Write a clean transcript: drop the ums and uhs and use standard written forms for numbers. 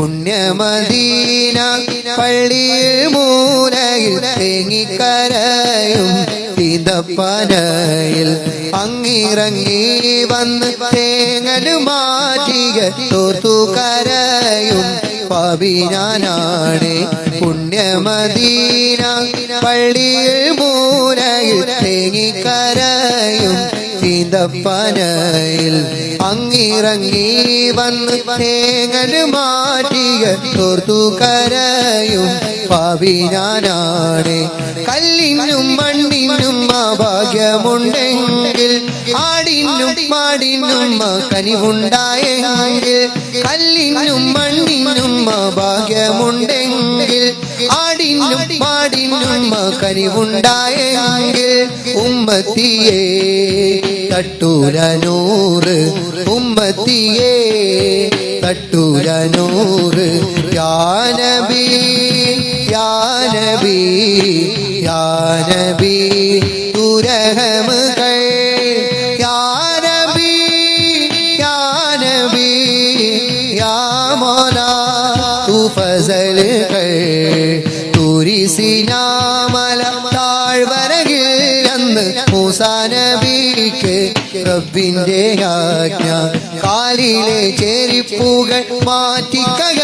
പുണ്യമദീന പള്ളിയിൽ മൂലയിൽ തേങ്ങിക്കരയും ഈന്തപ്പനയിൽ അങ്ങിറങ്ങി വന്ന് തേങ്ങല് മാറ്റിയ തോർത്തു കരയും പാപി ഞാനാണ്. പുണ്യമദീന പള്ളിയിൽ മൂലയിൽ തേങ്ങിക്കരയും ഈന്തപ്പനയിൽ അങ്ങിറങ്ങി വന്ന് തേങ്ങല് മാറ്റിയ തോർത്തു കരയും പാപി ഞാനാണ്. കല്ലിനും മണ്ണിനും ഭാഗ്യമുണ്ടെങ്കിൽ ആടിനും പാടിനും കനിവുണ്ടായെങ്കിൽ, കല്ലിനും മണ്ണിനും ഭാഗ്യമുണ്ടെങ്കിൽ ആടിനും പാടിനും കനിവുണ്ടായെങ്കിൽ, ഉമ്മത്തിയെ തട്ടൂല നൂറ്, ഉമ്മത്തിയെ തട്ടൂല നൂറ്. യാ നബി യാ നബി യാ നബി തൂ റഹ്മകൾ, യാ നബി യാ നബി യാ മൗലാ തൂ ഫസലുകൾ. തുരിസിനാമല താഴ്വരകിൽ അന്ന് മൂസാ നബിക്ക് റബ്ബിന്റെ ആജ്ഞ, കാലിലെ ചെരിപ്പുകൾ മാറ്റിക്കക